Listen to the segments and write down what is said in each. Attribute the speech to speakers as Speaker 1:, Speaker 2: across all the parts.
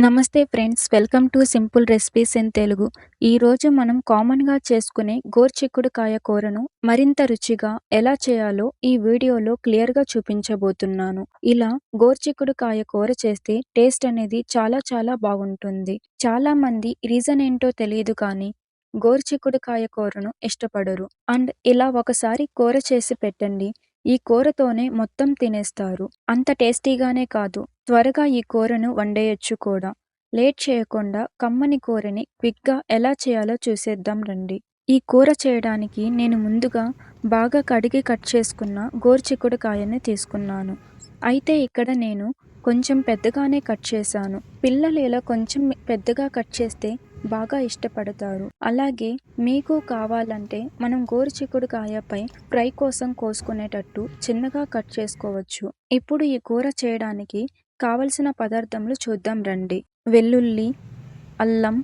Speaker 1: నమస్తే friends, welcome to simple recipes in Telugu. ఈరోజు మనం కామన్గా చేసుకునే గోరుచిక్కుడుకాయ కూరను మరింత రుచిగా ఎలా చేయాలో ఈ వీడియోలో క్లియర్గా చూపించబోతున్నాను. ఇలా గోరుచిక్కుడుకాయ కూర చేస్తే టేస్ట్ అనేది చాలా బాగుంటుంది. చాలా మంది రీజన్ ఏంటో తెలియదు కానీ గోరుచిక్కుడుకాయ కూరను ఇష్టపడరు. అండ్ ఇలా ఒకసారి కూర చేసి పెట్టండి, ఈ కూరతోనే మొత్తం తినేస్తారు. అంత టేస్టీగానే కాదు, త్వరగా ఈ కూరను వండేయొచ్చు కూడా. లేట్ చేయకుండా కమ్మని కూరని క్విక్గా ఎలా చేయాలో చూసేద్దాం రండి. ఈ కూర చేయడానికి నేను ముందుగా బాగా కడిగి కట్ చేసుకున్న గోరుచిక్కుడుకాయని తీసుకున్నాను. అయితే ఇక్కడ నేను కొంచెం పెద్దగానే కట్ చేశాను. పిల్లలు ఇలా కొంచెం పెద్దగా కట్ చేస్తే బాగా ఇష్టపడతారు. అలాగే మీకు కావాలంటే మనం గోరుచిక్కుడుకాయపై ఫ్రై కోసం కోసుకునేటట్టు చిన్నగా కట్ చేసుకోవచ్చు. ఇప్పుడు ఈ కూర చేయడానికి కావలసిన పదార్థములు చూద్దాం రండి. వెల్లుల్లి, అల్లం,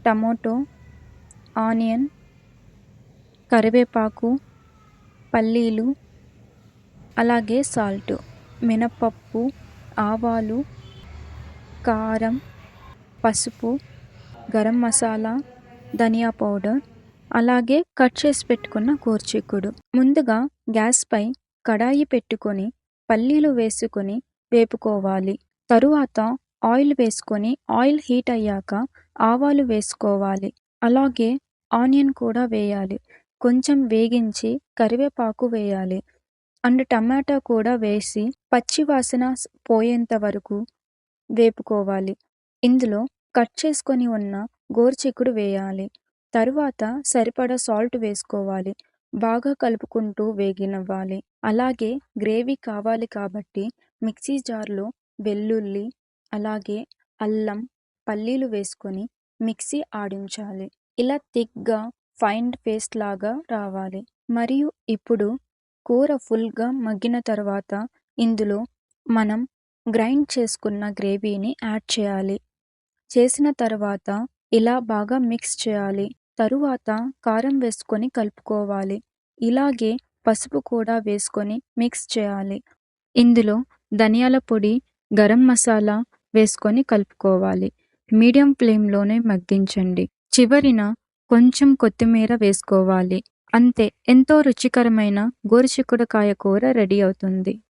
Speaker 1: టమోటో, ఆనియన్, కరివేపాకు, పల్లీలు, అలాగే సాల్ట్, మినపప్పు, ఆవాలు, కారం, పసుపు, గరం మసాలా, ధనియా పౌడర్, అలాగే కట్ చేసి పెట్టుకున్న గోరుచిక్కుడు. ముందుగా గ్యాస్పై కడాయి పెట్టుకొని పల్లీలు వేసుకొని వేపుకోవాలి. తరువాత ఆయిల్ వేసుకొని ఆయిల్ హీట్ అయ్యాక ఆవాలు వేసుకోవాలి. అలాగే ఆనియన్ కూడా వేయాలి. కొంచెం వేగించి కరివేపాకు వేయాలి. అండ్ టమాటా కూడా వేసి పచ్చి వాసన పోయేంత వరకు వేపుకోవాలి. ఇందులో కట్ చేసుకొని ఉన్న గోరుచిక్కుడు వేయాలి. తరువాత సరిపడా సాల్ట్ వేసుకోవాలి. బాగా కలుపుకుంటూ వేగినవ్వాలి. అలాగే గ్రేవీ కావాలి కాబట్టి మిక్సీ జార్లో వెల్లుల్లి, అలాగే అల్లం, పల్లీలు వేసుకొని మిక్సీ ఆడించాలి. ఇలా థిక్గా ఫైన్ పేస్ట్ లాగా రావాలి. మరియు ఇప్పుడు కూర ఫుల్గా మగ్గిన తర్వాత ఇందులో మనం గ్రైండ్ చేసుకున్న గ్రేవీని యాడ్ చేయాలి. చేసిన తర్వాత ఇలా బాగా మిక్స్ చేయాలి. తరువాత కారం వేసుకొని కలుపుకోవాలి. ఇలాగే పసుపు కూడా వేసుకొని మిక్స్ చేయాలి. ఇందులో ధనియాల పొడి, గరం మసాలా వేసుకొని కలుపుకోవాలి. మీడియం ఫ్లేమ్లోనే మగ్గించండి. చివరిన కొంచెం కొత్తిమీర వేసుకోవాలి. అంతే, ఎంతో రుచికరమైన గోరుచిక్కుడుకాయ కూర రెడీ అవుతుంది.